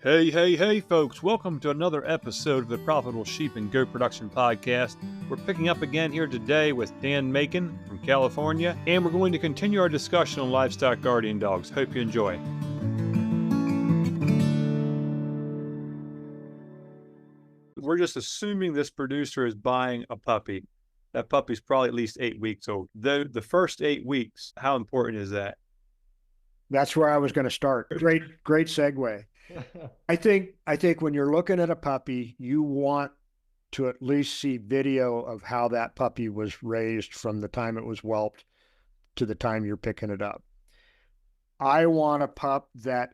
Hey, hey, hey, folks. Welcome to another episode of the Profitable Sheep and Goat Production Podcast. We're picking up again here today with Dan Macon from California, and we're going to continue our discussion on livestock guardian dogs. Hope you enjoy. We're just assuming this producer is buying a puppy. That puppy's probably at least 8 weeks old. The first 8 weeks, how important is that? That's where I was going to start. Great segue. I think when you're looking at a puppy, you want to at least see video of how that puppy was raised from the time it was whelped to the time you're picking it up. I want a pup that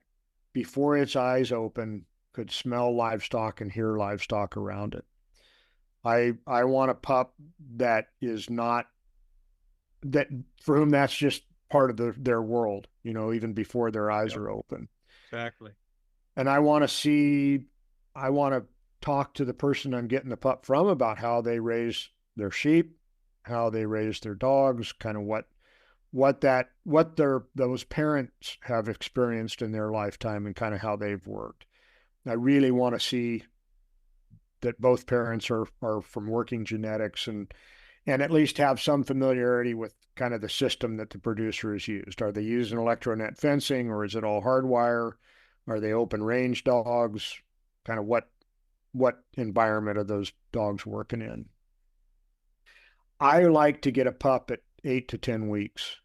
before its eyes open could smell livestock and hear livestock around it. I want a pup that is not that for whom that's just part of their world, even before their eyes are open. Exactly. And I want to talk to the person I'm getting the pup from about how they raise their sheep, how they raise their dogs, kind of what those parents have experienced in their lifetime and kind of how they've worked. I really want to see that both parents are from working genetics and at least have some familiarity with kind of the system that the producer has used. Are they using electronet fencing, or is it all hardwire? Are they open range dogs? Kind of what environment are those dogs working in? I like to get a pup at 8 to 10 weeks.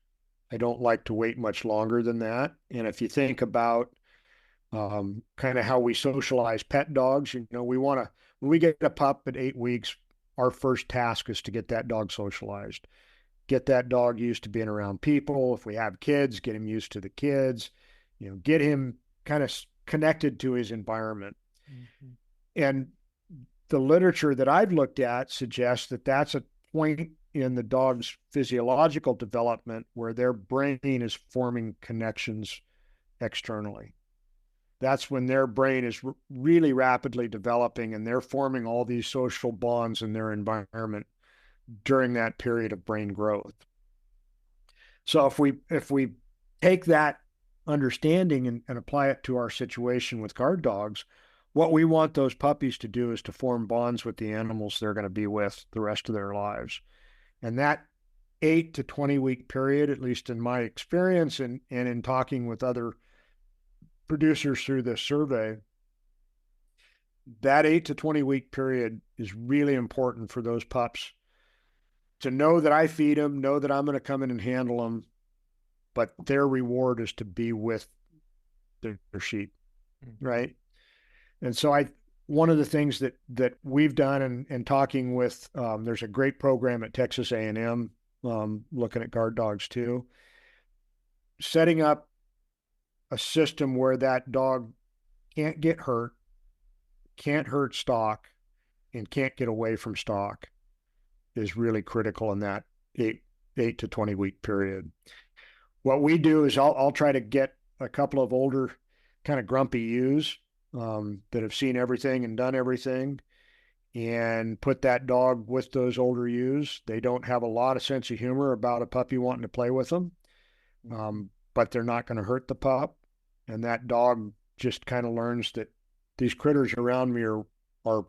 I don't like to wait much longer than that. And if you think about kind of how we socialize pet dogs, when we get a pup at 8 weeks, our first task is to get that dog socialized, get that dog used to being around people. If we have kids, get him used to the kids, get him kind of connected to his environment. Mm-hmm. And the literature that I've looked at suggests that that's a point in the dog's physiological development where their brain is forming connections externally. That's when their brain is really rapidly developing and they're forming all these social bonds in their environment during that period of brain growth. So if we take that understanding and apply it to our situation with guard dogs, what we want those puppies to do is to form bonds with the animals they're going to be with the rest of their lives. And that 8 to 20 week period, at least in my experience and in talking with other producers through this survey, that 8 to 20 week period is really important for those pups to know that I feed them, know that I'm going to come in and handle them, but their reward is to be with their sheep, right? And so one of the things that we've done and talking with, there's a great program at Texas A&M looking at guard dogs too, setting up a system where that dog can't get hurt, can't hurt stock, and can't get away from stock is really critical in that 8 to 20 week period. What we do is I'll try to get a couple of older kind of grumpy ewes that have seen everything and done everything and put that dog with those older ewes. They don't have a lot of sense of humor about a puppy wanting to play with them, but they're not going to hurt the pup. And that dog just kind of learns that these critters around me are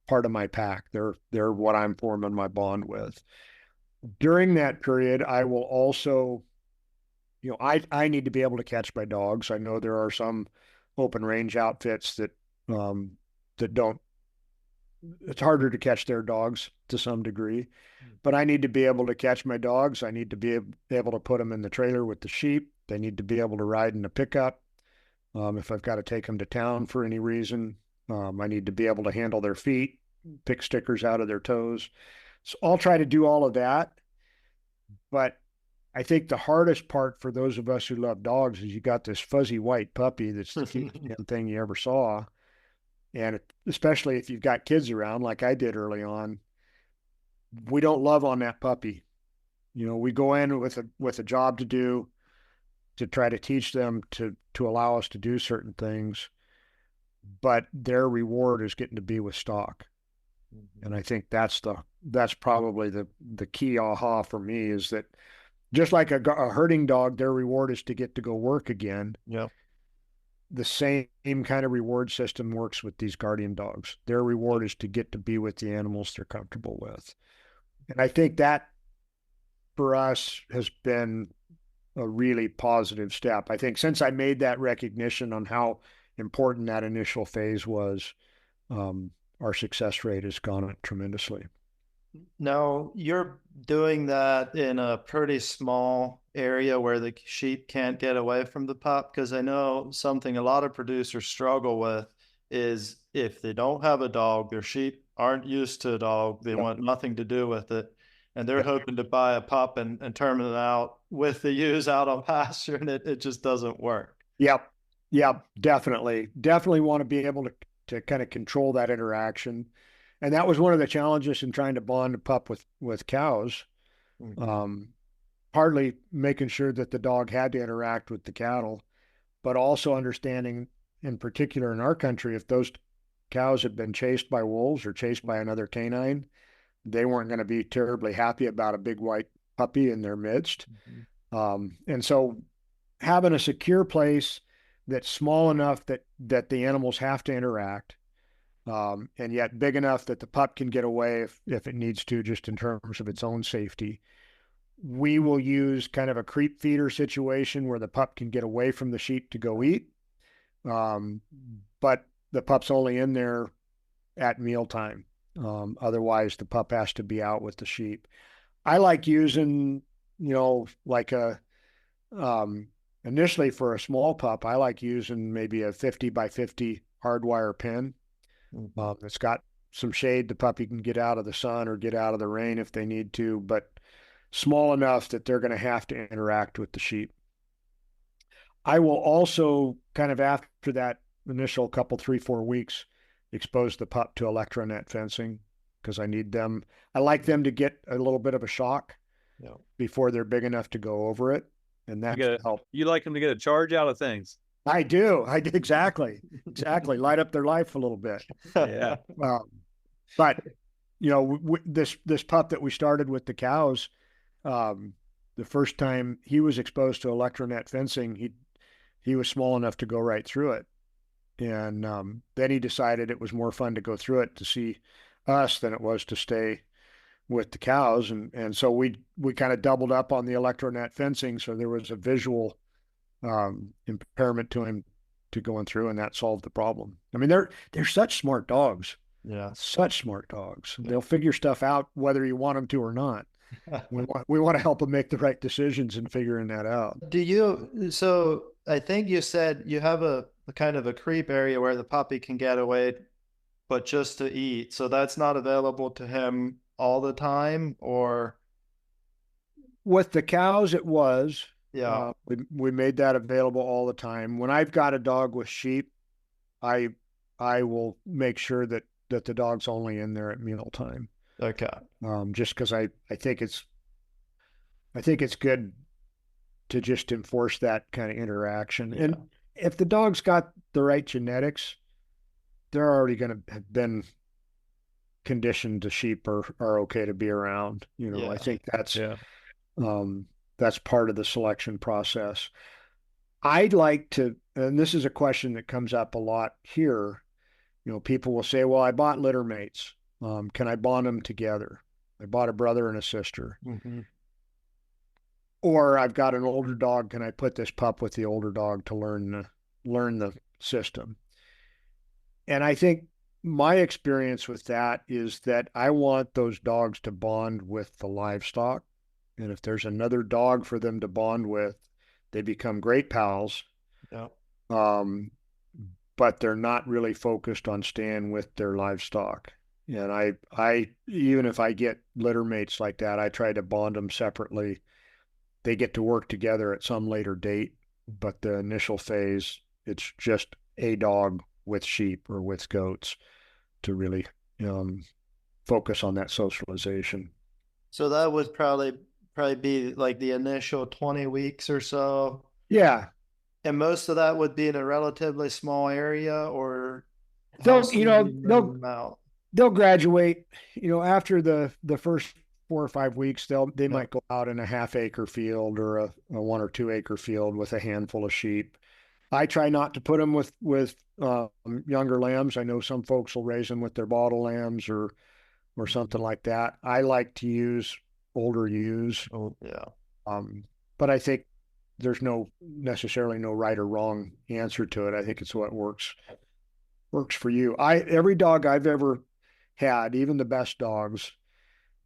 part of my pack. They're what I'm forming my bond with. During that period, I will also, I need to be able to catch my dogs. I know there are some open range outfits that don't. It's harder to catch their dogs to some degree, but I need to be able to catch my dogs. I need to be able to put them in the trailer with the sheep. They need to be able to ride in the pickup. If I've got to take them to town for any reason, I need to be able to handle their feet, pick stickers out of their toes. So I'll try to do all of that. But I think the hardest part for those of us who love dogs is you got this fuzzy white puppy that's the cutest thing you ever saw. And especially if you've got kids around, like I did early on, we don't love on that puppy. We go in with a job to do, to try to teach them to allow us to do certain things, but their reward is getting to be with stock. Mm-hmm. And I think that's probably the key aha for me, is that just like a herding dog, their reward is to get to go work again. Yeah. the same kind of reward system works with these guardian dogs. Their reward is to get to be with the animals they're comfortable with. And I think that for us has been a really positive step. I think since I made that recognition on how important that initial phase was, our success rate has gone up tremendously. Now, you're doing that in a pretty small area where the sheep can't get away from the pup, because I know something a lot of producers struggle with is if they don't have a dog, their sheep aren't used to a dog, they want nothing to do with it, and they're hoping to buy a pup and turn it out with the ewes out on pasture, and it just doesn't work. Yep. Definitely want to be able to kind of control that interaction. And that was one of the challenges in trying to bond a pup with cows. Partly making sure that the dog had to interact with the cattle, but also understanding, in particular in our country, if those cows had been chased by wolves or chased by another canine, they weren't going to be terribly happy about a big white puppy in their midst. And so having a secure place that's small enough that the animals have to interact, and yet big enough that the pup can get away if it needs to, just in terms of its own safety. We will use kind of a creep feeder situation where the pup can get away from the sheep to go eat, but the pup's only in there at mealtime. Otherwise, the pup has to be out with the sheep. I like using, like initially for a small pup, I like using maybe a 50 by 50 hardwire pen. It's got some shade. The puppy can get out of the sun or get out of the rain if they need to, but small enough that they're going to have to interact with the sheep. I will also kind of after that initial couple, 3-4 weeks, expose the pup to electronet fencing because I like them to get a little bit of a shock before they're big enough to go over it. And that helps. You like them to get a charge out of things. I do. Exactly. Light up their life a little bit. Yeah. But this pup that we started with the cows, the first time he was exposed to electronet fencing, he was small enough to go right through it. And then he decided it was more fun to go through it to see us than it was to stay with the cows. And so we kind of doubled up on the electronet fencing. So there was a visual impairment to him to going through, and that solved the problem. I mean, they're such smart dogs. Yeah. Such smart dogs. They'll figure stuff out whether you want them to or not. We want to help them make the right decisions in figuring that out. So I think you said you have a kind of a creep area where the puppy can get away, but just to eat. So that's not available to him all the time, or? With the cows, it was. Yeah. We made that available all the time. When I've got a dog with sheep, I will make sure that the dog's only in there at mealtime. Okay. Just because I think it's good to just enforce that kind of interaction. Yeah. And if the dog's got the right genetics, they're already going to have been conditioned to sheep are okay to be around. I think that's part of the selection process. I'd like to, and this is a question that comes up a lot here. People will say, well, I bought litter mates. Can I bond them together? I bought a brother and a sister. Mm-hmm. Or I've got an older dog. Can I put this pup with the older dog to learn the system? And I think my experience with that is that I want those dogs to bond with the livestock. And if there's another dog for them to bond with, they become great pals. Yeah. But they're not really focused on staying with their livestock. And I even if I get litter mates like that, I try to bond them separately. They get to work together at some later date, but the initial phase, it's just a dog with sheep or with goats to really focus on that socialization. So that would probably be like the initial 20 weeks or so. Yeah. And most of that would be in a relatively small area, or they'll graduate, after the first 4 or 5 weeks, they might go out in a half-acre field or a 1 or 2 acre field with a handful of sheep. I try not to put them with younger lambs. I know some folks will raise them with their bottle lambs or something like that. I like to use older ewes. Oh, yeah. But I think there's necessarily no right or wrong answer to it. I think it's what works for you. Every dog I've ever had, even the best dogs,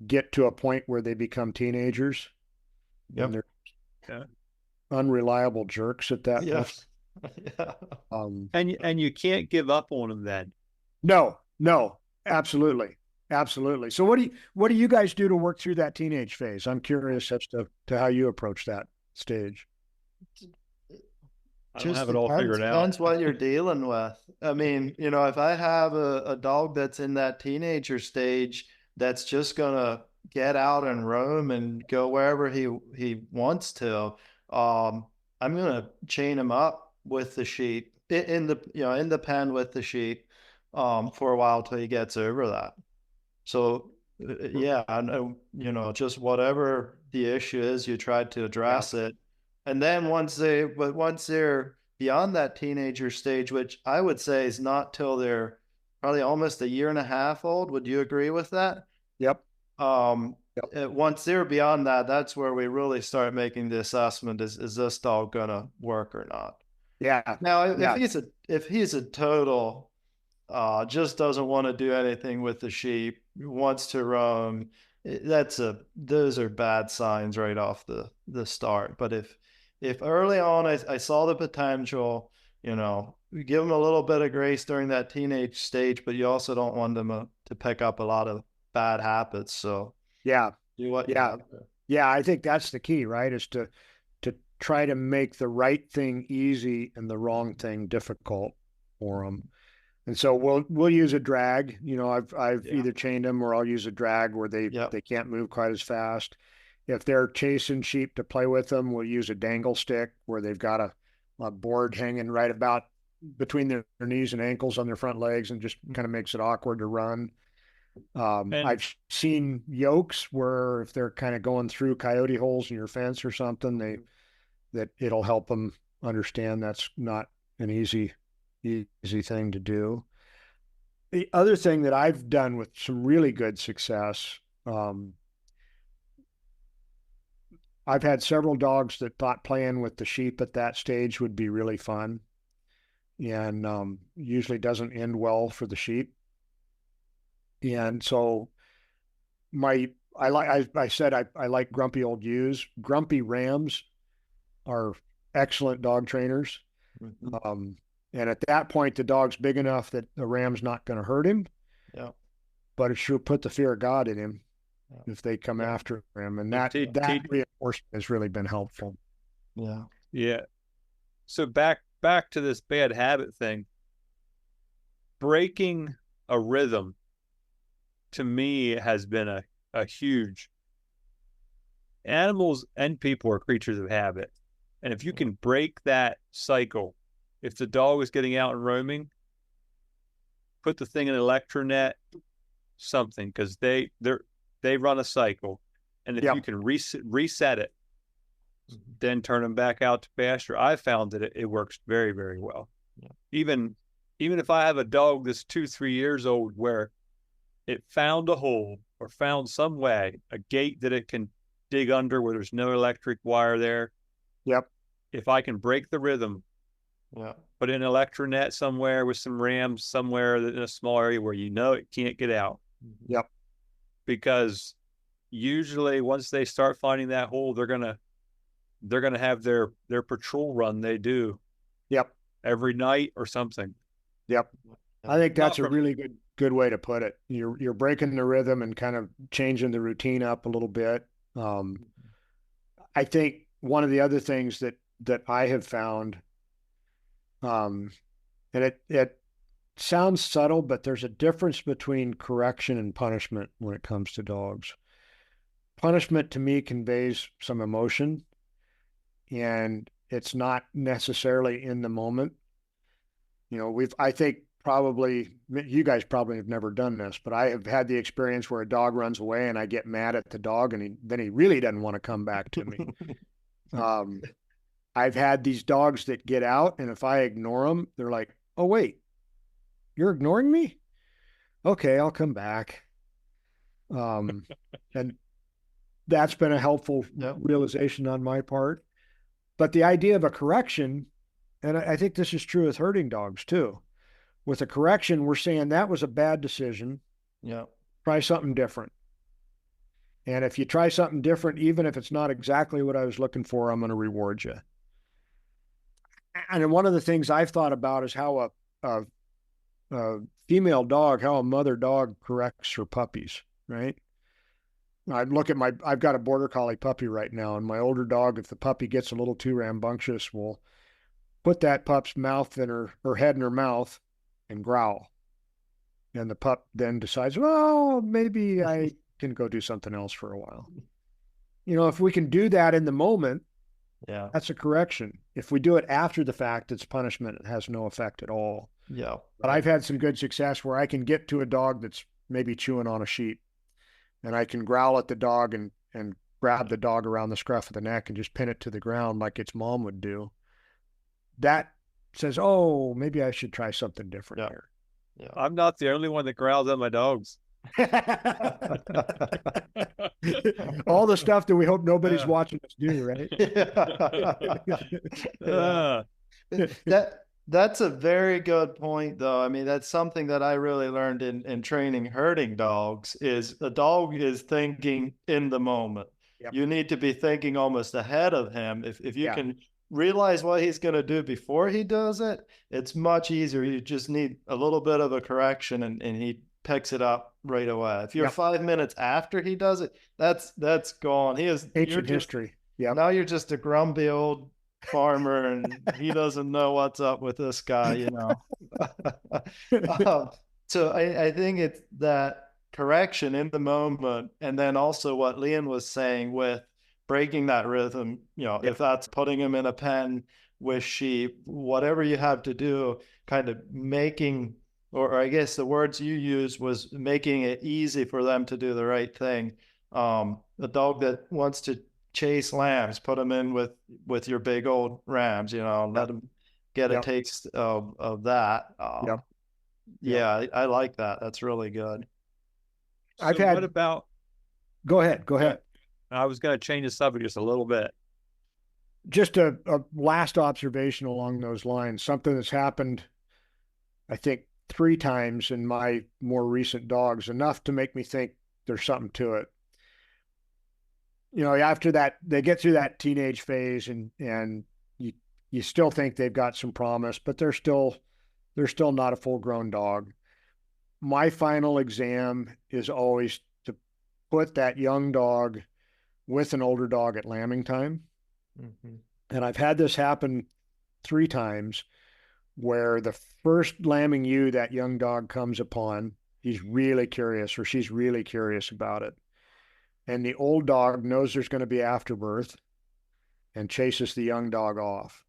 get to a point where they become teenagers. Yep. And they're unreliable jerks at that point. Yeah. And you can't give up on them then. No, absolutely. Absolutely. So what do you guys do to work through that teenage phase? I'm curious as to how you approach that stage. I don't have it all figured out. Depends what you're dealing with. I mean, if I have a dog that's in that teenager stage that's just gonna get out and roam and go wherever he wants to, I'm gonna chain him up with the sheep in the pen with the sheep for a while till he gets over that. So yeah, I know, just whatever the issue is, you try to address it. And then once they're beyond that teenager stage, which I would say is not till they're probably almost a year and a half old. Would you agree with that? Yep. Once they're beyond that, that's where we really start making the assessment: is this dog gonna work or not? Yeah. Now, if he's a total just doesn't want to do anything with the sheep, wants to roam, those are bad signs right off the start. But if early on I saw the potential, we give them a little bit of grace during that teenage stage, but you also don't want them to pick up a lot of bad habits. So yeah, yeah, I think that's the key, right? Is to try to make the right thing easy and the wrong thing difficult for them. And so we'll use a drag. I've either chained them or I'll use a drag where they can't move quite as fast. If they're chasing sheep to play with them, we'll use a dangle stick where they've got a board hanging right about between their knees and ankles on their front legs, and just kind of makes it awkward to run. I've seen yokes where if they're kind of going through coyote holes in your fence or something, that it'll help them understand that's not an easy thing to do. The other thing that I've done with some really good success, I've had several dogs that thought playing with the sheep at that stage would be really fun, and usually doesn't end well for the sheep. And so I like grumpy old ewes. Grumpy rams are excellent dog trainers. Mm-hmm. And at that point, the dog's big enough that the ram's not going to hurt him. Yeah. But it should put the fear of God in him if they come after him. And that reinforcement has really been helpful. Yeah. Yeah. So back to this bad habit thing. Breaking a rhythm, to me, has been a huge. Animals and people are creatures of habit. And if you can break that cycle, if the dog is getting out and roaming, put the thing in an electronet, something, because they run a cycle. And if you can reset it, then turn them back out to pasture, I found that it works very, very well. Yeah. Even if I have a dog that's 2-3 years old where it found a hole or found some way, a gate that it can dig under where there's no electric wire there. Yep. If I can break the rhythm, put in an electronet somewhere with some rams somewhere in a small area where it can't get out. Yep. Because usually once they start finding that hole, they're gonna have their patrol run they do. Yep. Every night or something. Yep. I think that's a really good way to put it. You're breaking the rhythm and kind of changing the routine up a little bit. I think one of the other things that I have found, and it sounds subtle, but there's a difference between correction and punishment when it comes to dogs. Punishment to me conveys some emotion, and it's not necessarily in the moment. I think probably you guys probably have never done this, but I have had the experience where a dog runs away and I get mad at the dog, and then he really doesn't want to come back to me. I've had these dogs that get out, and if I ignore them, they're like, oh, wait, you're ignoring me? Okay, I'll come back. And that's been a helpful realization on my part. But the idea of a correction, and I think this is true with herding dogs too. With a correction, we're saying that was a bad decision. Yeah. Try something different. And if you try something different, even if it's not exactly what I was looking for, I'm going to reward you. And one of the things I've thought about is how a female dog, how a mother dog corrects her puppies, right? I look at I've got a border collie puppy right now, and my older dog, if the puppy gets a little too rambunctious, will put that pup's mouth in her head in her mouth and growl. And the pup then decides, well, maybe I can go do something else for a while. You know, if we can do that in the moment, yeah, that's a correction. If we do it after the fact, it's punishment. It has no effect at all. Yeah. But I've had some good success where I can get to a dog that's maybe chewing on a sheet, and I can growl at the dog and grab the dog around the scruff of the neck and just pin it to the ground like its mom would do. That says, oh, maybe I should try something different here. Yeah. I'm not the only one that growls at my dogs. All the stuff that we hope nobody's watching us do, right? That's a very good point, though. I mean, that's something that I really learned in training herding dogs is a dog is thinking in the moment. Yep. You need to be thinking almost ahead of him. If you can realize what he's going to do before he does it, it's much easier. You just need a little bit of a correction and he picks it up right away. If you're 5 minutes after he does it, that's gone. He is ancient history. Yeah. Now you're just a grumpy old farmer and he doesn't know what's up with this guy, you know. So I think it's that correction in the moment, and then also what Liam was saying with breaking that rhythm, you know, if that's putting him in a pen with sheep, whatever you have to do, kind of making, or I guess the words you used was making it easy for them to do the right thing. The dog that wants to chase lambs, put them in with your big old rams, you know, let them get a taste of that. Yeah, I like that. That's really good. So what about? Go ahead. I was going to change the subject just a little bit. Just a last observation along those lines. Something that's happened, I think, 3 times in my more recent dogs, enough to make me think there's something to it. You know, after that, they get through that teenage phase, and you still think they've got some promise, but they're still not a full-grown dog. My final exam is always to put that young dog with an older dog at lambing time. Mm-hmm. And I've had this happen 3 times where the first lambing ewe that young dog comes upon, he's really curious, or she's really curious about it. And the old dog knows there's going to be afterbirth and chases the young dog off.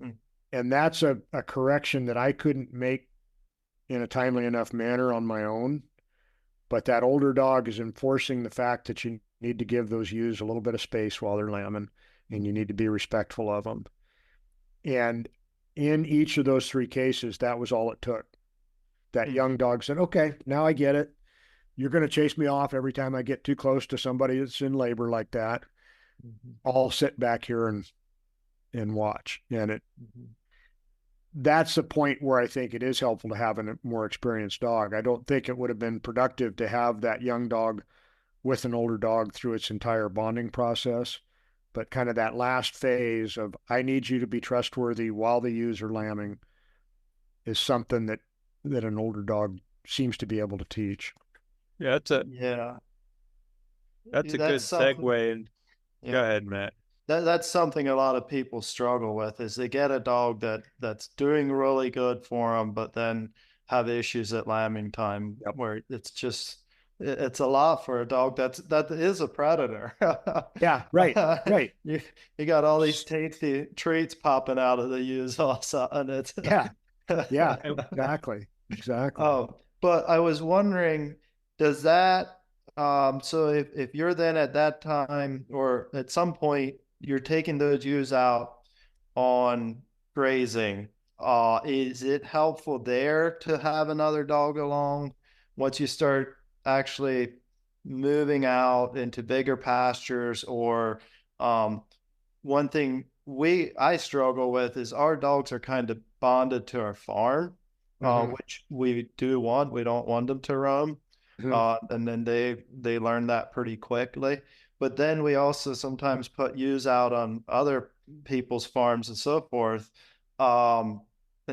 Mm. And that's a correction that I couldn't make in a timely enough manner on my own. But that older dog is enforcing the fact that you need to give those ewes a little bit of space while they're lambing, and you need to be respectful of them. And in each of those 3 cases, that was all it took. That young dog said, okay, now I get it. You're going to chase me off every time I get too close to somebody that's in labor like that. Mm-hmm. I'll sit back here and watch. And that's the point where I think it is helpful to have a more experienced dog. I don't think it would have been productive to have that young dog with an older dog through its entire bonding process. But kind of that last phase of, I need you to be trustworthy while the ewes are lambing, is something that an older dog seems to be able to teach. Yeah, that's a good segue. And go ahead, Matt. That's something a lot of people struggle with, is they get a dog that's doing really good for them, but then have issues at lambing time where it's a lot for a dog that is a predator. Yeah, right. You got all these tasty treats popping out of the ewes all of a sudden. It's yeah, exactly. But I was wondering, does that so if you're then at that time or at some point you're taking those ewes out on grazing, is it helpful there to have another dog along once you start actually moving out into bigger pastures? Or one thing I struggle with is our dogs are kind of bonded to our farm, which we do want. We don't want them to roam. And then they learn that pretty quickly. But then we also sometimes put ewes out on other people's farms and so forth. And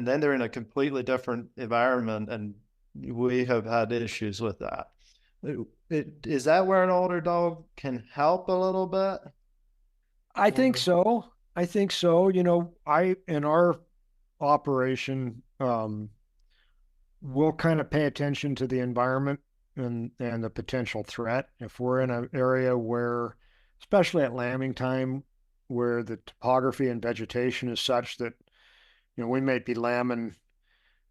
then they're in a completely different environment, and we have had issues with that. Is that where an older dog can help a little bit? I think so. I think so. You know, in our operation, we'll kind of pay attention to the environment and the potential threat. If we're in an area where, especially at lambing time, where the topography and vegetation is such that, you know, we may be lambing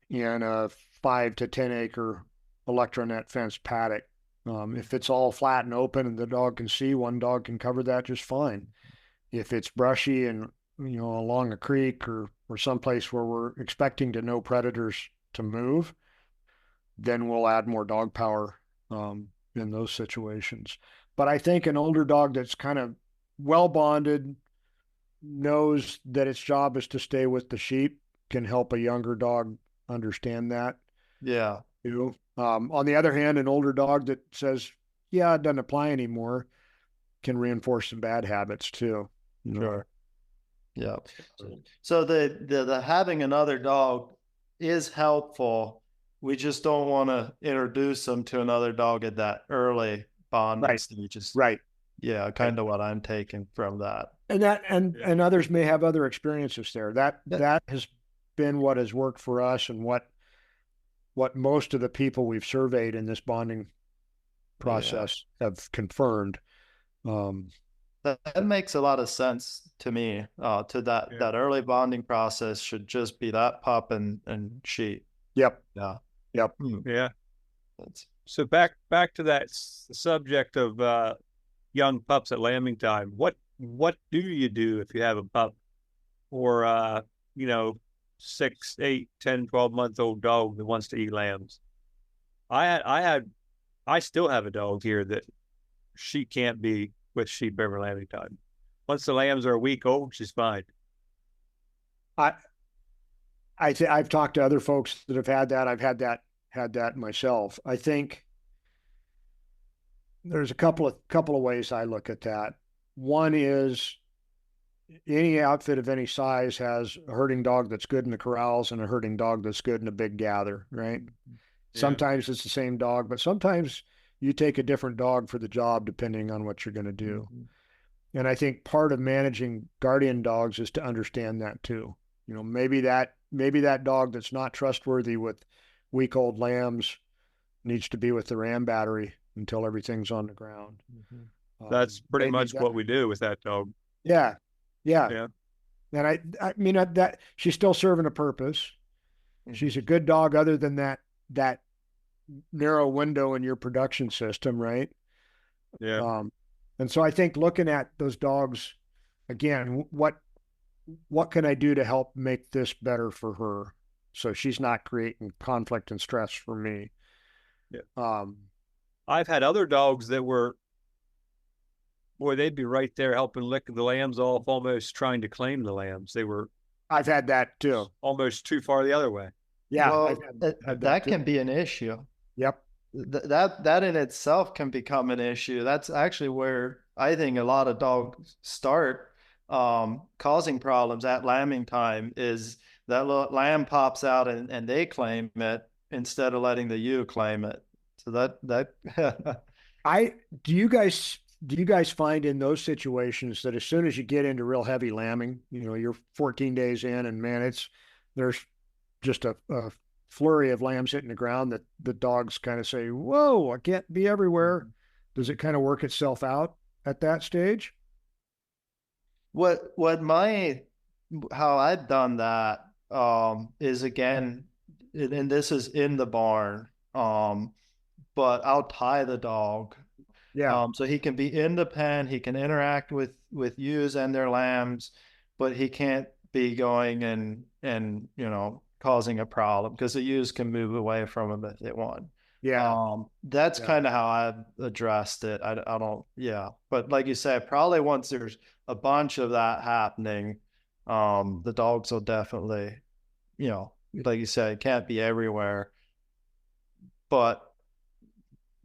in a 5 to 10 acre electronet fenced paddock. If it's all flat and open and the dog can see, one dog can cover that just fine. If it's brushy and, you know, along a creek or someplace where we're expecting to know predators to move, then we'll add more dog power in those situations. But I think an older dog that's kind of well bonded, knows that its job is to stay with the sheep, can help a younger dog understand that. Yeah. Too. On the other hand, an older dog that says, yeah, it doesn't apply anymore, can reinforce some bad habits too. Sure. Yeah. So the having another dog is helpful. We just don't want to introduce them to another dog at that early bonding stage. Right. Yeah, kind of what I'm taking from that. And others may have other experiences there. That has been what has worked for us, and what most of the people we've surveyed in this bonding process have confirmed. That makes a lot of sense to me. That early bonding process should just be that pup and sheep. Yep. Yeah. Yep. Yeah. So back to that subject of young pups at lambing time. What do you do if you have a pup or 6, 8, 10, 12-month-old dog that wants to eat lambs? I still have a dog here that she can't be with sheep every lambing time. Once the lambs are a week old, she's fine. I've talked to other folks that have had that. I've had that myself. I think there's a couple of ways I look at that. One is, any outfit of any size has a herding dog that's good in the corrals and a herding dog that's good in a big gather, right? Yeah. Sometimes it's the same dog, but sometimes you take a different dog for the job depending on what you're going to do. Mm-hmm. And I think part of managing guardian dogs is to understand that too. You know, maybe that dog that's not trustworthy with week-old lambs needs to be with the ram battery until everything's on the ground. Mm-hmm. That's pretty much what we do with that dog. Yeah. And I mean that she's still serving a purpose. Mm-hmm. She's a good dog, other than that narrow window in your production system, right? Yeah. And so I think looking at those dogs again, what can I do to help make this better for her, so she's not creating conflict and stress for me? Yeah. I've had other dogs that were, boy, they'd be right there helping lick the lambs off, almost trying to claim the lambs. I've had that too. Almost too far the other way. Yeah. Well, that can be an issue. Yep. That in itself can become an issue. That's actually where I think a lot of dogs start causing problems at lambing time, is that little lamb pops out and they claim it instead of letting the ewe claim it. So that do you guys find in those situations that as soon as you get into real heavy lambing, you know, you're 14 days in and man, there's just a flurry of lambs hitting the ground, that the dogs kind of say, whoa, I can't be everywhere. Does it kind of work itself out at that stage? How I've done that is, again, and this is in the barn, but I'll tie the dog. Yeah. So he can be in the pen, he can interact with ewes and their lambs, but he can't be going and you know, causing a problem, because the ewes can move away from them if they want. Yeah. That's Yeah. kind of how I've addressed it. I don't, yeah. But like you said, probably once there's a bunch of that happening, the dogs will definitely, you know, like you said, it can't be everywhere. But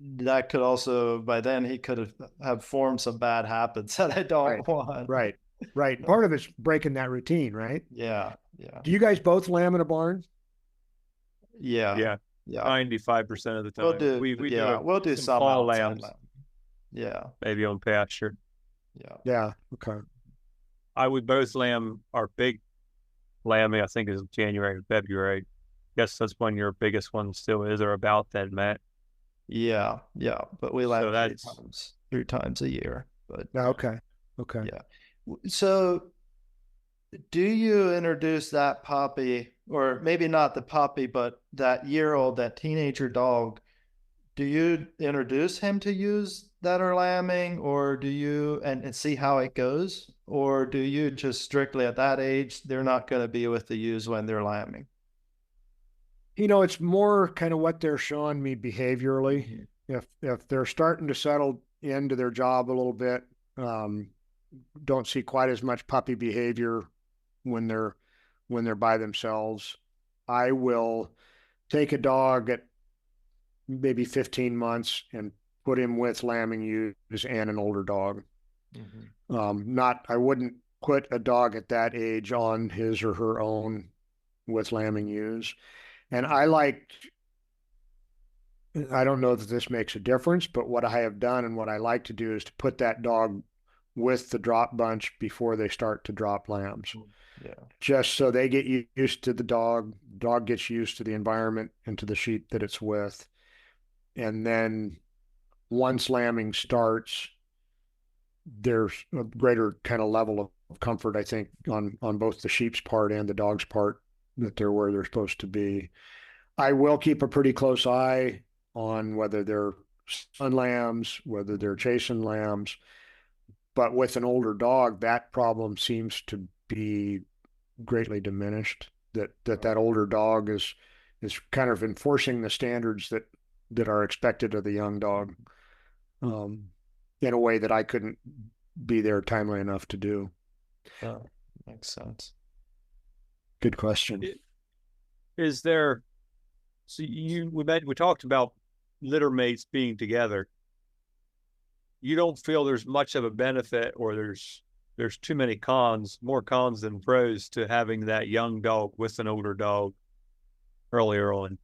that could also, by then he could have formed some bad habits that I don't want. Right. Part of it's breaking that routine, right? Yeah. Yeah. Do you guys both lamb in a barn? Yeah. Yeah. Yeah. 95% of the time. We'll do, we yeah, do we'll do some some fall outside lambs, lamb. Yeah. maybe on pasture. Yeah. Yeah. Okay. I would both lamb our big lambing, I think, is January or February. Guess that's when your biggest one still is, or about then, Matt. Yeah. Yeah. But we lamb So that's 3 times a year. But Okay. Okay. yeah. So do you introduce that puppy, or maybe not the puppy, but that year-old, that teenager dog, do you introduce him to ewes that are lambing, or do you, and see how it goes? Or do you just strictly at that age, they're not going to be with the ewes when they're lambing? You know, it's more kind of what they're showing me behaviorally. If they're starting to settle into their job a little bit, don't see quite as much puppy behavior when they're by themselves. I will take a dog at maybe 15 months and put him with lambing ewes and an older dog. I wouldn't put a dog at that age on his or her own with lambing ewes. And I don't know that this makes a difference, but what I have done and what I like to do is to put that dog with the drop bunch before they start to drop lambs. Yeah. Just so they get used to the dog gets used to the environment and to the sheep that it's with. And then once lambing starts, there's a greater kind of level of comfort, I think, on both the sheep's part and the dog's part, that they're where they're supposed to be. I will keep a pretty close eye on whether they're sun lambs, whether they're chasing lambs. But with an older dog, that problem seems to be greatly diminished. That older dog is kind of enforcing the standards that are expected of the young dog, in a way that I couldn't be there timely enough to do. Yeah, makes sense. Good question. Is there? So we talked about litter mates being together. You don't feel there's much of a benefit, or there's too many cons, more cons than pros, to having that young dog with an older dog earlier on?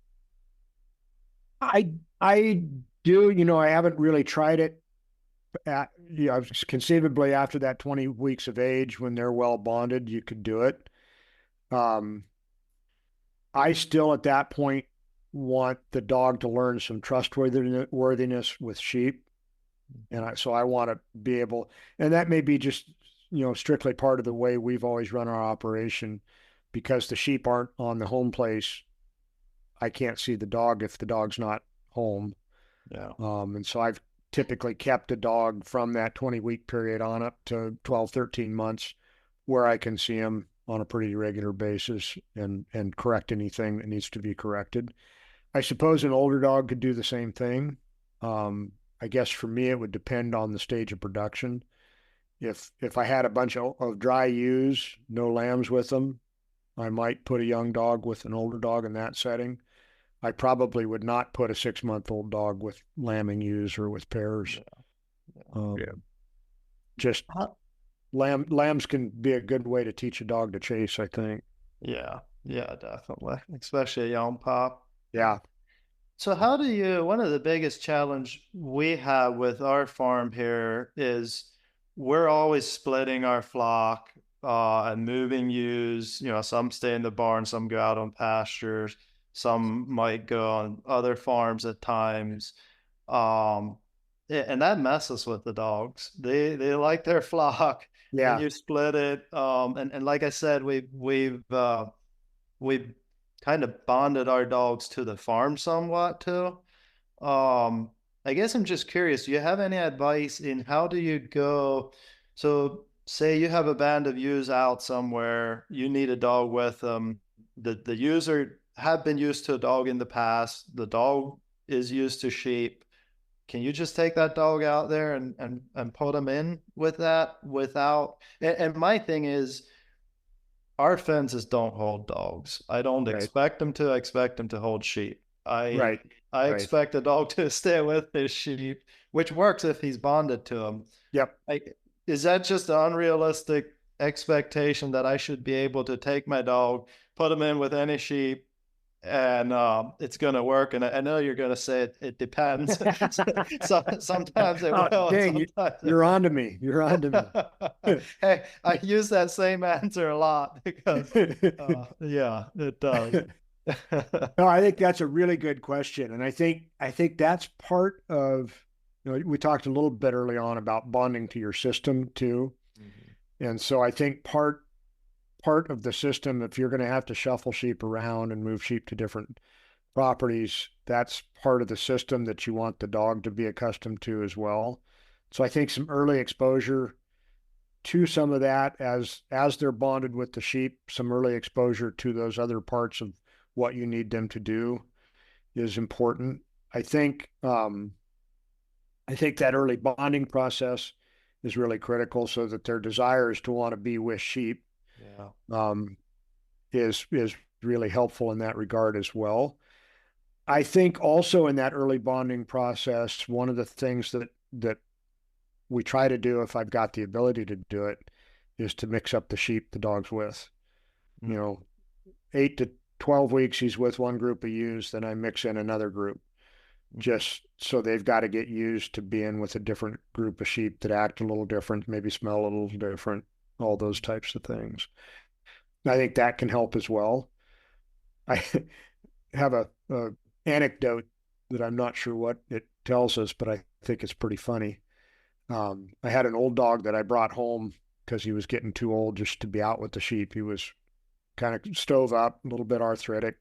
I do. You know, I haven't really tried it. Conceivably after that 20 weeks of age, when they're well bonded, you could do it. I still at that point want the dog to learn some trustworthiness with sheep. And so I want to be able, and that may be just, strictly part of the way we've always run our operation, because the sheep aren't on the home place. I can't see the dog if the dog's not home. Yeah. And so I've typically kept a dog from that 20-week period on up to 12, 13 months, where I can see him on a pretty regular basis and correct anything that needs to be corrected. I suppose an older dog could do the same thing. I guess for me, it would depend on the stage of production. If I had a bunch of dry ewes, no lambs with them, I might put a young dog with an older dog in that setting. I probably would not put a 6-month-old dog with lambing ewes or with pairs. Just lambs can be a good way to teach a dog to chase, I think. Yeah, definitely, especially a young pup. Yeah. So one of the biggest challenge we have with our farm here is we're always splitting our flock and moving ewes. Some stay in the barn, some go out on pastures, some might go on other farms at times. And that messes with the dogs. They like their flock. Yeah. And you split it. And like I said, we've kind of bonded our dogs to the farm somewhat too. I guess I'm just curious, do you have any advice in how do you go? So say you have a band of ewes out somewhere, you need a dog with them. The ewes have been used to a dog in the past. The dog is used to sheep. Can you just take that dog out there and put them in with that without? And my thing is, our fences don't hold dogs. I don't Right. expect them to. I expect them to hold sheep. Right. I Right. expect a dog to stay with his sheep, which works if he's bonded to them. Yep. Is that just an unrealistic expectation that I should be able to take my dog, put him in with any sheep, and it's going to work? And I know you're going to say it depends. So, sometimes it will. Oh, dang, you're on to me. You're on to me. Hey, I use that same answer a lot because, yeah, it does. No, I think that's a really good question, and I think that's part of. We talked a little bit early on about bonding to your system too, and so I think part of the system, if you're going to have to shuffle sheep around and move sheep to different properties, that's part of the system that you want the dog to be accustomed to as well. So I think some early exposure to some of that as they're bonded with the sheep, some early exposure to those other parts of what you need them to do is important. I think that early bonding process is really critical so that their desires to want to be with sheep is really helpful in that regard as well. I think also in that early bonding process, one of the things that we try to do, if I've got the ability to do it, is to mix up the sheep the dog's with. 8 to 12 weeks he's with one group of ewes, then I mix in another group, just so they've got to get used to being with a different group of sheep that act a little different, maybe smell a little different, all those types of things. I think that can help as well. I have a anecdote that I'm not sure what it tells us, but I think it's pretty funny. I had an old dog that I brought home because he was getting too old just to be out with the sheep. He was kind of stove up, a little bit arthritic.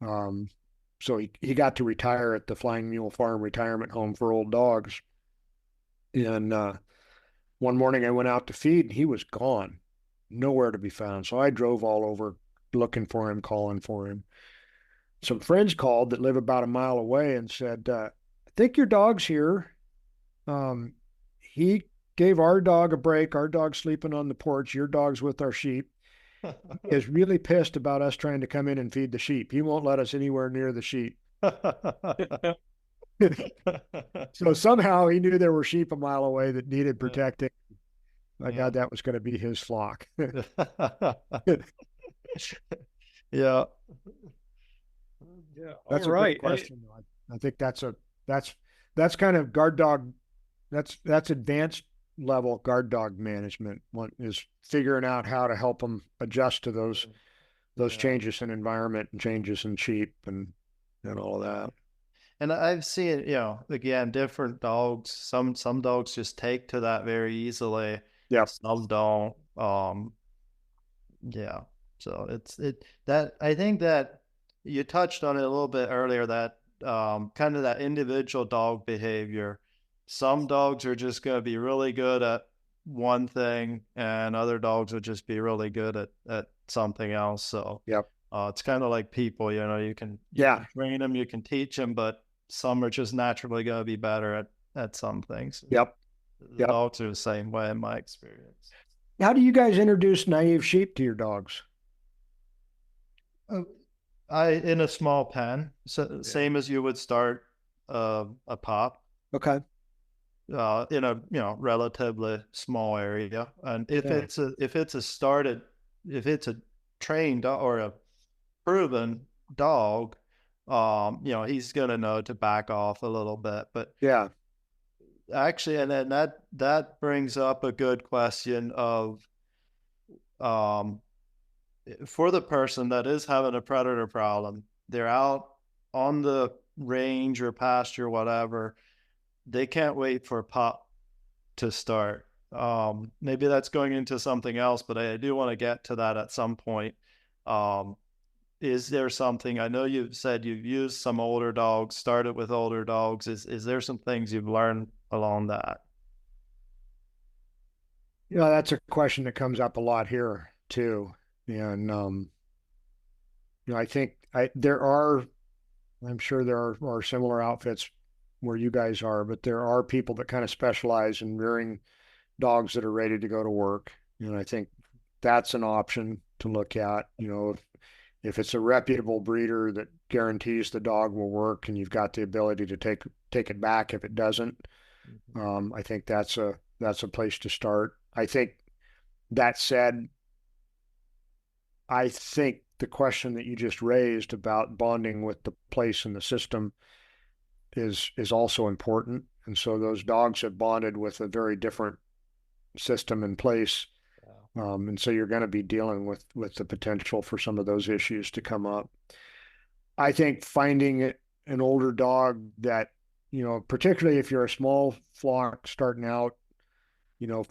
So he got to retire at the Flying Mule Farm retirement home for old dogs. And one morning I went out to feed and he was gone, nowhere to be found. So I drove all over looking for him, calling for him. Some friends called that live about a mile away and said, I think your dog's here. He gave our dog a break. Our dog's sleeping on the porch. Your dog's with our sheep. Is really pissed about us trying to come in and feed the sheep. He won't let us anywhere near the sheep. So somehow he knew there were sheep a mile away that needed protecting. My God, that was going to be his flock. Yeah. That's all a right. great question. I think that's kind of guard dog. That's advanced level guard dog management. One is figuring out how to help them adjust to those changes in environment and changes in sheep and all of that. And I've seen, again, different dogs. Some dogs just take to that very easily. Yeah. Some don't. Yeah. So I think that you touched on it a little bit earlier, that kind of that individual dog behavior. Some dogs are just going to be really good at one thing, and other dogs would just be really good at something else. So it's kind of like people, you can train them, you can teach them, but some are just naturally going to be better at some things. The dogs are the same way in my experience. How do you guys introduce naive sheep to your dogs? In a small pen, same as you would start a pup. Okay. In a relatively small area, and if it's a trained or a proven dog, he's gonna know to back off a little bit. But actually, and then that brings up a good question of for the person that is having a predator problem, they're out on the range or pasture, whatever. They can't wait for pup to start. Maybe that's going into something else, but I do want to get to that at some point. Is there something, I know you've said you've used some older dogs, started with older dogs. Is there some things you've learned along that? That's a question that comes up a lot here too. And, I think I'm sure there are similar outfits where you guys are, but there are people that kind of specialize in rearing dogs that are ready to go to work. And I think that's an option to look at. If it's a reputable breeder that guarantees the dog will work and you've got the ability to take it back if it doesn't, I think that's a place to start. I think that said, I think the question that you just raised about bonding with the place and the system is also important. And so those dogs have bonded with a very different system in place. And so you're going to be dealing with the potential for some of those issues to come up. I think finding an older dog that, particularly if you're a small flock starting out,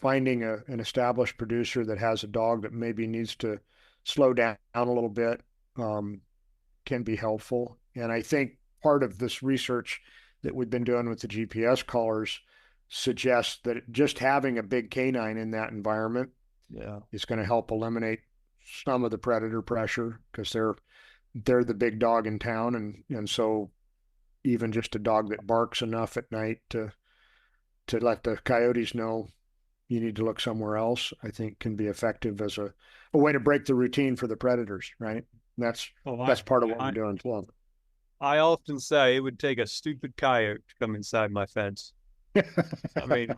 finding an established producer that has a dog that maybe needs to slow down a little bit can be helpful. And I think part of this research that we've been doing with the GPS collars suggests that just having a big canine in that environment is going to help eliminate some of the predator pressure, because they're the big dog in town, and so even just a dog that barks enough at night to let the coyotes know you need to look somewhere else, I think can be effective as a way to break the routine for the predators, right? That's part of what we're doing as well. I often say it would take a stupid coyote to come inside my fence. I mean,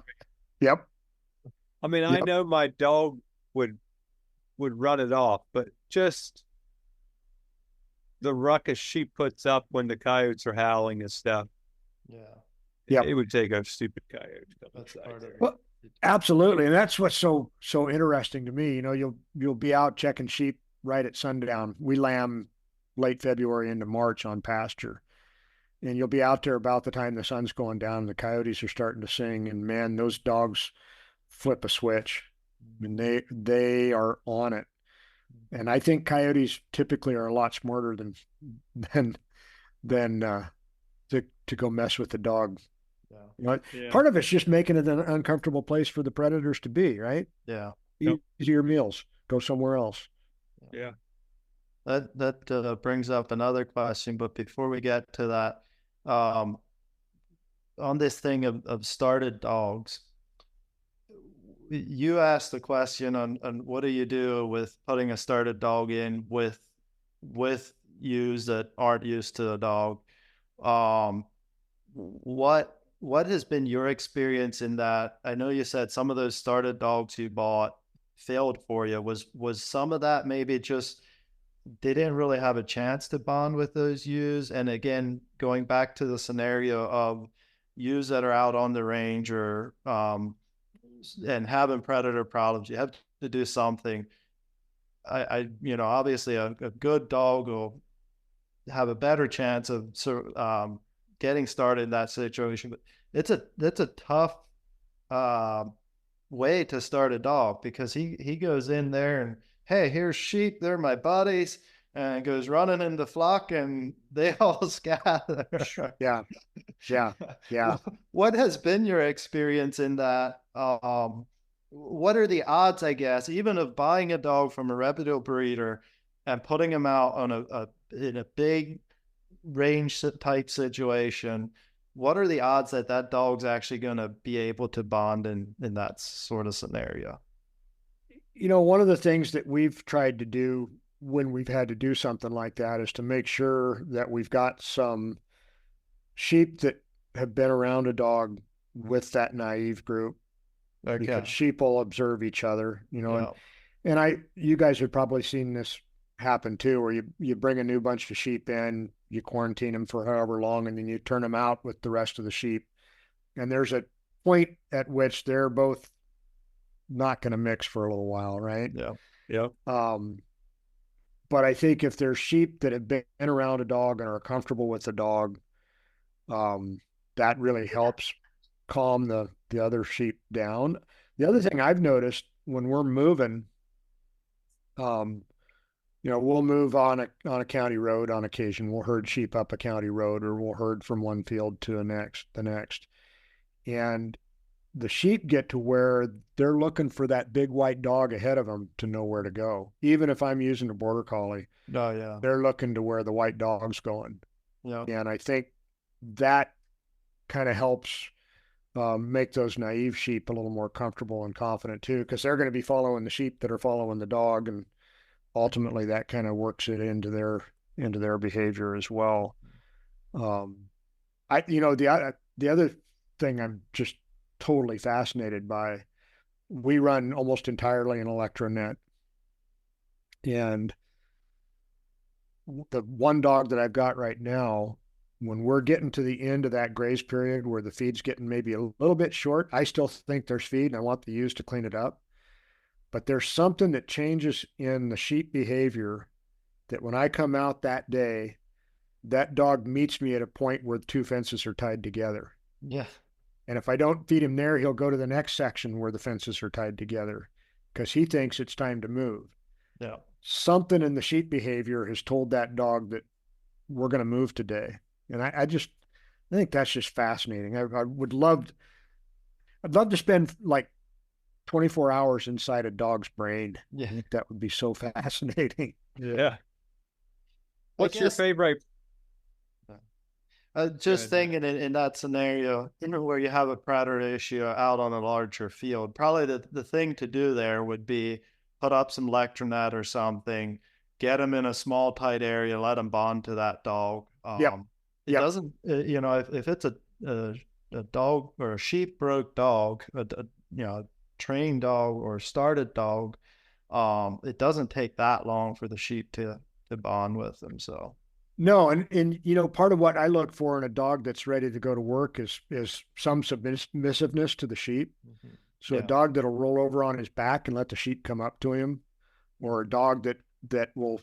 yep. I mean, I know my dog would run it off, but just the ruckus she puts up when the coyotes are howling and stuff. Yeah. It would take a stupid coyote to come inside. Well, absolutely. And that's what's so interesting to me. You'll be out checking sheep right at sundown. We lamb late February into March on pasture. And you'll be out there about the time the sun's going down and the coyotes are starting to sing. And man, those dogs flip a switch. I mean, they are on it. And I think coyotes typically are a lot smarter than to go mess with the dog. Part of it's just making it an uncomfortable place for the predators to be, right? Yeah. Eat your meals, go somewhere else. Yeah. That brings up another question, but before we get to that, on this thing of started dogs, you asked the question on what do you do with putting a started dog in with ewes that aren't used to the dog. What has been your experience in that? I know you said some of those started dogs you bought failed for you. Was some of that maybe just they didn't really have a chance to bond with those ewes? And again, going back to the scenario of ewes that are out on the range or and having predator problems, you have to do something. Obviously a good dog will have a better chance of getting started in that situation, but that's a tough way to start a dog, because he goes in there and, hey, here's sheep, they're my buddies, and goes running in the flock and they all scatter. Yeah. What has been your experience in that? What are the odds, I guess, even of buying a dog from a reputable breeder and putting him out on in a big range type situation? What are the odds that dog's actually going to be able to bond in that sort of scenario? One of the things that we've tried to do when we've had to do something like that is to make sure that we've got some sheep that have been around a dog with that naive group. Okay. Because sheep will observe each other, and you guys have probably seen this happen too, where you bring a new bunch of sheep in, you quarantine them for however long, and then you turn them out with the rest of the sheep. And there's a point at which they're both not going to mix for a little while, right? Yeah. But I think if there's sheep that have been around a dog and are comfortable with the dog, that really helps calm the other sheep down. The other thing I've noticed when we're moving, we'll move on a county road on occasion. We'll herd sheep up a county road, or we'll herd from one field to the next. And the sheep get to where they're looking for that big white dog ahead of them to know where to go. Even if I'm using a border collie, Oh yeah. they're looking to where the white dog's going. Yeah. And I think that kind of helps make those naive sheep a little more comfortable and confident too, because they're going to be following the sheep that are following the dog, and ultimately that kind of works it into their behavior as well. The other thing I'm just totally fascinated by, we run almost entirely an electronet, and the one dog that I've got right now, when we're getting to the end of that graze period where the feed's getting maybe a little bit short, I still think there's feed and I want the ewes to clean it up. But there's something that changes in the sheep behavior that when I come out that day, that dog meets me at a point where the two fences are tied together. Yeah. And if I don't feed him there, he'll go to the next section where the fences are tied together because he thinks it's time to move. Yeah. Something in the sheep behavior has told that dog that we're going to move today. And I think that's just fascinating. I'd love to spend like 24 hours inside a dog's brain. Yeah. I think that would be so fascinating. Yeah. What's your favorite? Just thinking in that scenario, where you have a predator issue out on a larger field, probably the thing to do there would be put up some electronet or something, get them in a small, tight area, let them bond to that dog. It doesn't, if it's a dog or a sheep broke dog, trained dog or started dog, it doesn't take that long for the sheep to bond with them. So. No, and part of what I look for in a dog that's ready to go to work is some submissiveness to the sheep. Mm-hmm. So a dog that'll roll over on his back and let the sheep come up to him, or a dog that will,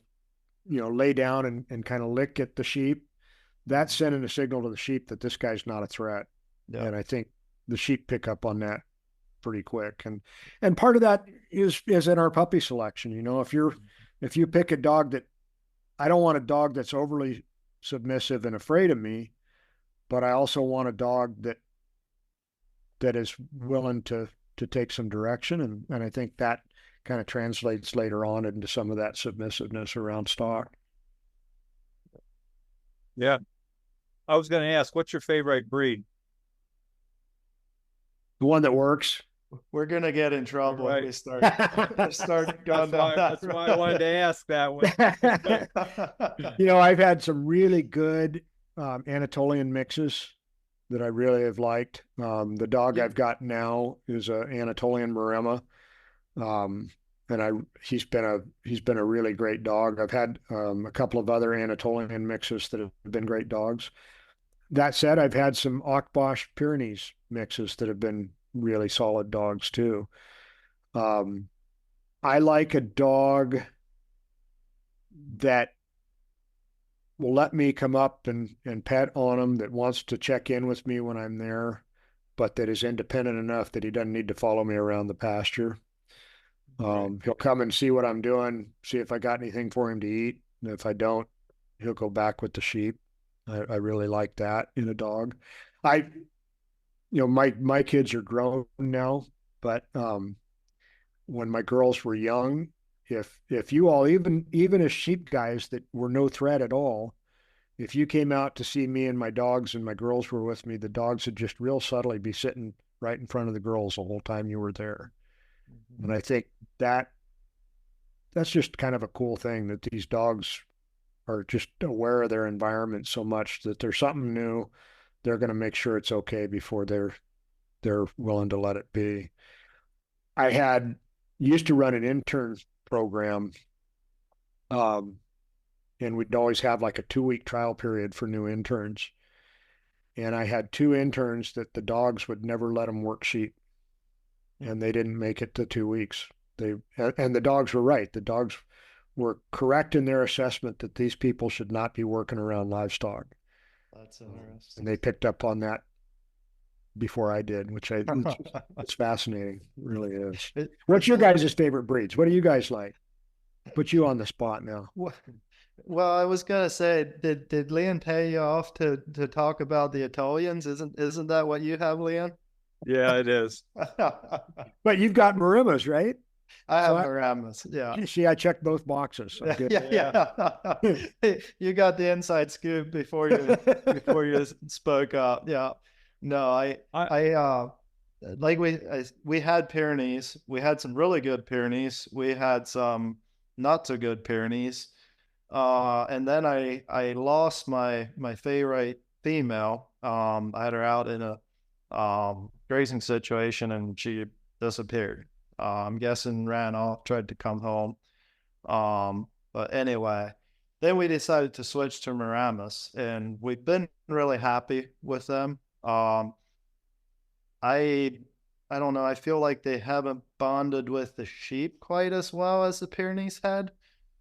lay down and kind of lick at the sheep. That's sending a signal to the sheep that this guy's not a threat. Yeah. And I think the sheep pick up on that pretty quick. And part of that is in our puppy selection. If you pick a dog that, I don't want a dog that's overly submissive and afraid of me, but I also want a dog that is willing to take some direction. And I think that kind of translates later on into some of that submissiveness around stock. Yeah. I was going to ask, what's your favorite breed? The one that works. We're going to get in trouble if we start going down that's why I wanted to ask that one. I've had some really good Anatolian mixes that I really have liked. The dog I've got now is an Anatolian Maremma. And he's been a really great dog. I've had a couple of other Anatolian mixes that have been great dogs. That said, I've had some Akbash Pyrenees mixes that have been really solid dogs too. I like a dog that will let me come up and pet on him, that wants to check in with me when I'm there, but that is independent enough that he doesn't need to follow me around the pasture. He'll come and see what I'm doing, see if I got anything for him to eat. And if I don't, he'll go back with the sheep. I really like that in a dog. My kids are grown now, but when my girls were young, if you all, even as sheep guys that were no threat at all, if you came out to see me and my dogs and my girls were with me, the dogs would just real subtly be sitting right in front of the girls the whole time you were there. Mm-hmm. And I think that's just kind of a cool thing, that these dogs are just aware of their environment so much that there's something new, they're going to make sure it's okay before they're willing to let it be. I used to run an intern program, and we'd always have like a 2-week trial period for new interns. And I had 2 interns that the dogs would never let them work sheep, and they didn't make it to 2 weeks. And the dogs were right. The dogs were correct in their assessment that these people should not be working around livestock. That's interesting. And they picked up on that before I did, it's fascinating. It really is. What's your guys' favorite breeds? What do you guys like? Put you on the spot now. Well, I was gonna say, did Leon pay you off to talk about the Atolians? Isn't that what you have, Leon? Yeah, it is. But you've got Marimas, right? I have So Paramus. Yeah. See, I checked both boxes. I'm good. Yeah. You got the inside scoop before you spoke up. Yeah. No, like we had Pyrenees. We had some really good Pyrenees. We had some not so good Pyrenees. And then I lost my favorite female. I had her out in a grazing situation and she disappeared. I'm guessing ran off, tried to come home. But anyway, then we decided to switch to Miramis, and we've been really happy with them. I I don't know. I feel like they haven't bonded with the sheep quite as well as the Pyrenees had.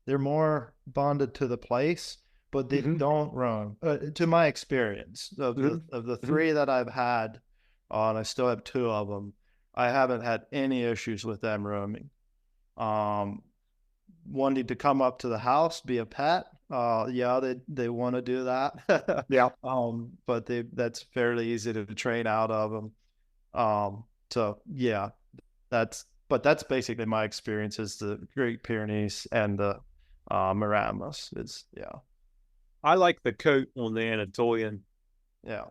They're more bonded to the place, but they don't roam. To my experience of the three that I've had, and I still have two of them, I haven't had any issues with them roaming. Wanting to come up to the house, be a pet. Yeah, they want to do that. Yeah. But that's fairly easy to train out of them. So yeah, that's basically my experience is the Great Pyrenees and the Miramis. I like the coat on the Anatolian. Yeah.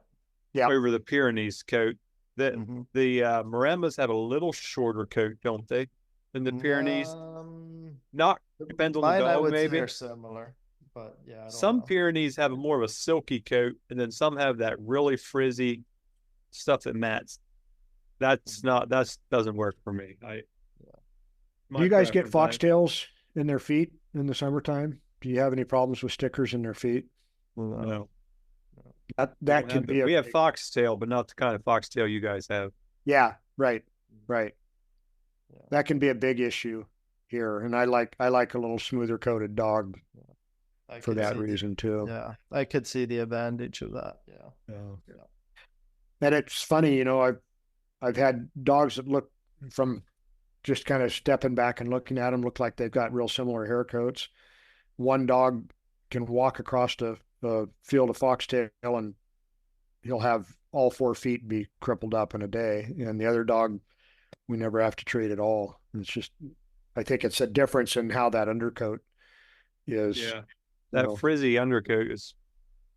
Over the Pyrenees coat. The Miramis have a little shorter coat, don't they, than the Pyrenees? Not depends on the dog, maybe. They're similar, but yeah. Some Pyrenees have more of a silky coat, and then some have that really frizzy stuff that mats. That doesn't work for me. Do you guys get foxtails in their feet in the summertime? Do you have any problems with stickers in their feet? No. That can be. We have foxtail, but not the kind of foxtail you guys have. Yeah, right. Yeah. That can be a big issue here, and I like a little smoother coated dog for that reason too. Yeah, I could see the advantage of that. Yeah. And it's funny, I've had dogs that look from just kind of stepping back and looking at them look like they've got real similar hair coats. One dog can walk across the field of foxtail and he'll have all 4 feet be crippled up in a day. And the other dog, we never have to treat at all. It's just, I think it's a difference in how that undercoat is. Yeah. That frizzy undercoat is,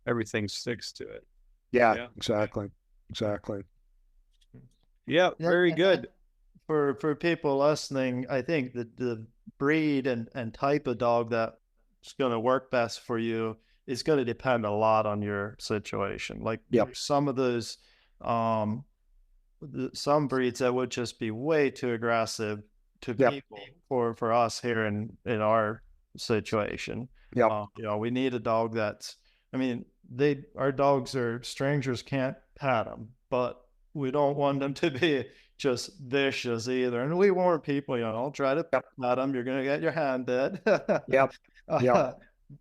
everything sticks to it. Yeah. Exactly. Yeah, very good. For people listening, I think that the breed and type of dog that's going to work best for you is going to depend a lot on your situation. Like some of those, some breeds that would just be way too aggressive to people for us here in our situation. We need a dog that's, our dogs are strangers, can't pat them, but we don't want them to be just vicious either. And we warn people, don't try to pat them. You're going to get your hand dead.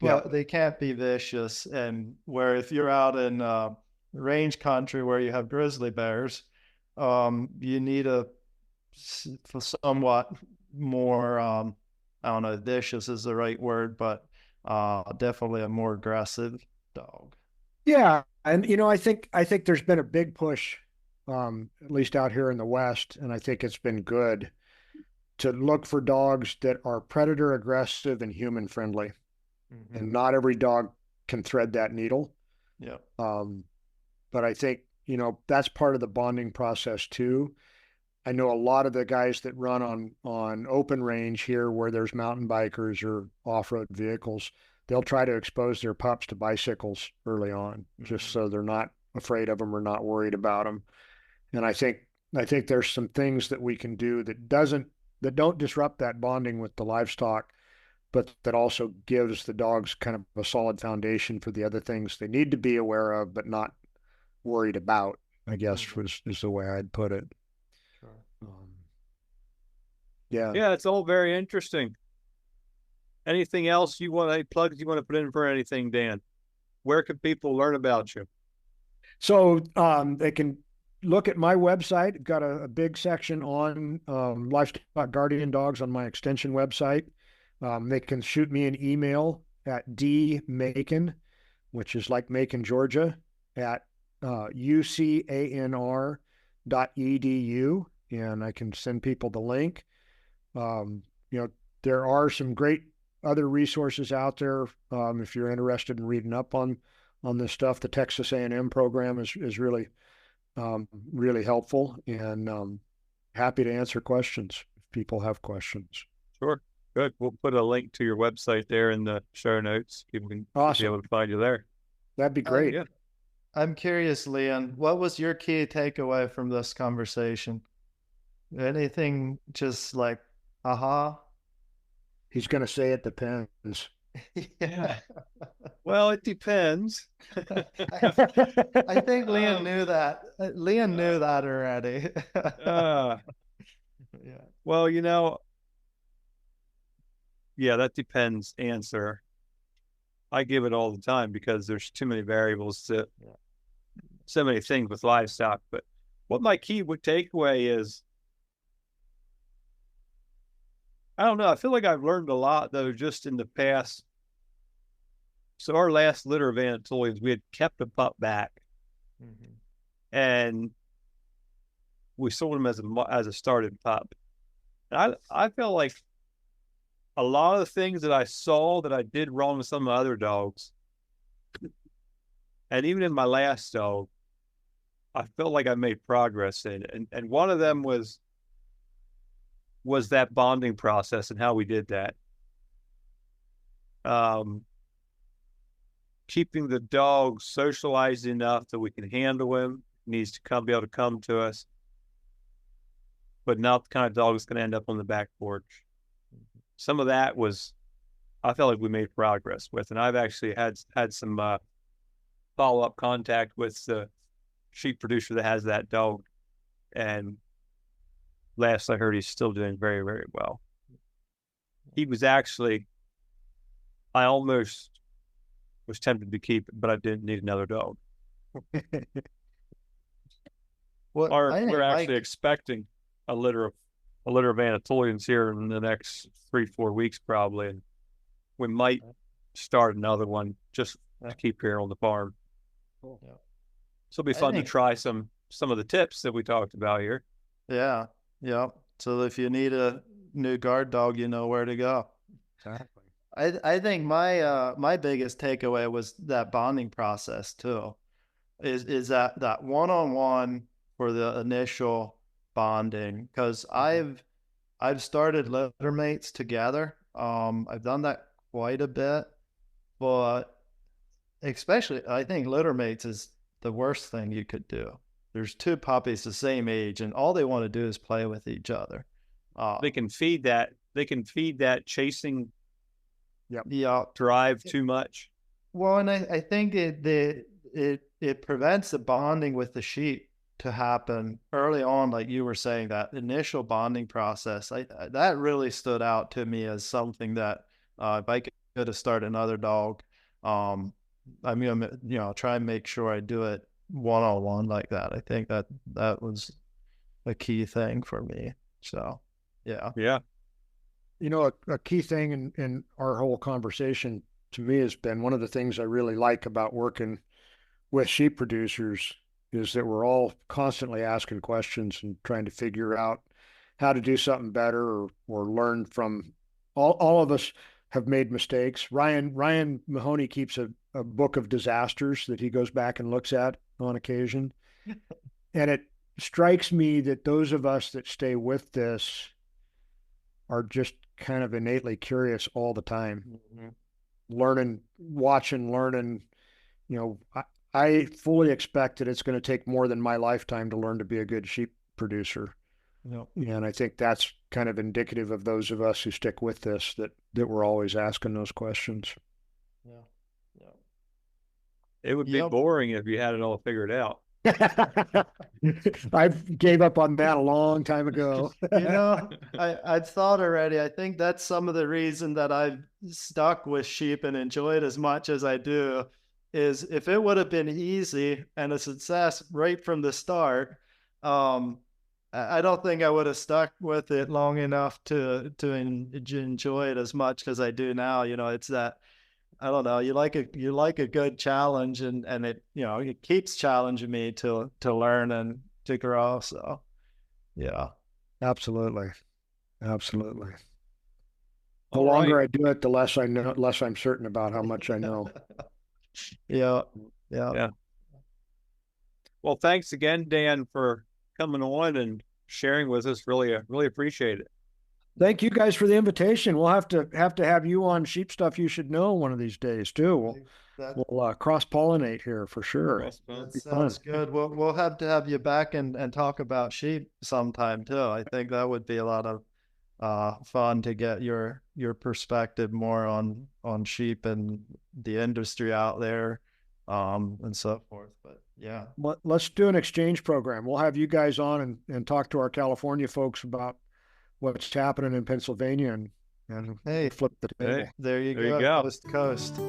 But they can't be vicious. And where if you're out in range country where you have grizzly bears, you need a somewhat more, I don't know, vicious is the right word, but definitely a more aggressive dog. Yeah. And, I think there's been a big push, at least out here in the West, and I think it's been good to look for dogs that are predator aggressive and human friendly. And not every dog can thread that needle. Yeah. But I think, that's part of the bonding process too. I know a lot of the guys that run on open range here where there's mountain bikers or off-road vehicles, they'll try to expose their pups to bicycles early on, just so they're not afraid of them or not worried about them. And I think there's some things that we can do that don't disrupt that bonding with the livestock, but that also gives the dogs kind of a solid foundation for the other things they need to be aware of, but not worried about, I guess is the way I'd put it. Sure. Yeah, it's all very interesting. Anything else you want, any plugs you want to put in for anything, Dan? Where can people learn about you? So they can look at my website. I've got a big section on livestock guardian dogs on my extension website. They can shoot me an email at dmacon, which is like Macon, Georgia, at ucanr livestock.edu, and I can send people the link. There are some great other resources out there. If you're interested in reading up on this stuff, the Texas A&M program is really, really helpful, and happy to answer questions if people have questions. Sure. Good. We'll put a link to your website there in the show notes. People can be able to find you there. That'd be great. Yeah. I'm curious, Leon, what was your key takeaway from this conversation? Anything just like, aha? He's going to say it depends. Yeah. Well, it depends. I think Leon knew that. Leon knew that already. Yeah. Well, yeah, that depends answer. I give it all the time because there's too many variables to so many things with livestock. But what my key takeaway is, I don't know. I feel like I've learned a lot, though, just in the past. So our last litter of Anatolians, we had kept a pup back, and we sold him as a started pup. And I felt like a lot of the things that I saw that I did wrong with some of my other dogs, and even in my last dog, I felt like I made progress in. And one of them was that bonding process and how we did that. Keeping the dog socialized enough that we can handle him, needs to be able to come to us, but not the kind of dog that's going to end up on the back porch. Some of that I felt like we made progress with, and I've actually had some follow-up contact with the sheep producer that has that dog, and last I heard, he's still doing very, very well. He was actually, I almost was tempted to keep it, but I didn't need another dog. We're actually expecting a litter of Anatolians here in the next 3-4 weeks, probably, and we might start another one just to keep here on the farm. Cool. Yeah. So it'll be fun to try some of the tips that we talked about here. Yeah. So if you need a new guard dog, you know where to go. Exactly. I think my biggest takeaway was that bonding process too. Is that one-on-one for the initial bonding, because I've started litter mates together. I've done that quite a bit, but especially I think litter mates is the worst thing you could do. There's two puppies the same age, and all they want to do is play with each other. They can feed that chasing drive too much. Well, and I think it prevents the bonding with the sheep to happen early on, like you were saying, that initial bonding process. That really stood out to me as something that if I could have started another dog, I'm gonna try and make sure I do it one-on-one like that. I think that was a key thing for me. So yeah. A key thing in our whole conversation to me has been one of the things I really like about working with sheep producers is that we're all constantly asking questions and trying to figure out how to do something better or learn from all of us have made mistakes. Ryan Mahoney keeps a book of disasters that he goes back and looks at on occasion. And it strikes me that those of us that stay with this are just kind of innately curious all the time, learning, watching, learning. I fully expect that it's going to take more than my lifetime to learn to be a good sheep producer. And I think that's kind of indicative of those of us who stick with this, that we're always asking those questions. It would be boring if you had it all figured out. I gave up on that a long time ago. I'd thought already. I think that's some of the reason that I've stuck with sheep and enjoy it as much as I do, is if it would have been easy and a success right from the start, I don't think I would have stuck with it long enough to enjoy it as much as I do now. It's that, I don't know, you like a good challenge, and it it keeps challenging me to learn and to grow. So yeah. Absolutely. Absolutely. The All longer right. I do it, the less I know, less I'm certain about how much I know. Yeah. Yeah. Yeah. Well, thanks again, Dan, for coming on and sharing with us. Really appreciate it. Thank you guys for the invitation. We'll have to have you on Sheep Stuff You Should Know one of these days too. We'll cross pollinate here for sure. That sounds good. We'll have to have you back and talk about sheep sometime too. I think that would be a lot of fun to get your perspective more on sheep and the industry out there, and so forth. But yeah, let's do an exchange program. We'll have you guys on and talk to our California folks about what's happening in Pennsylvania and hey, flip the table. there you go. Coast to coast.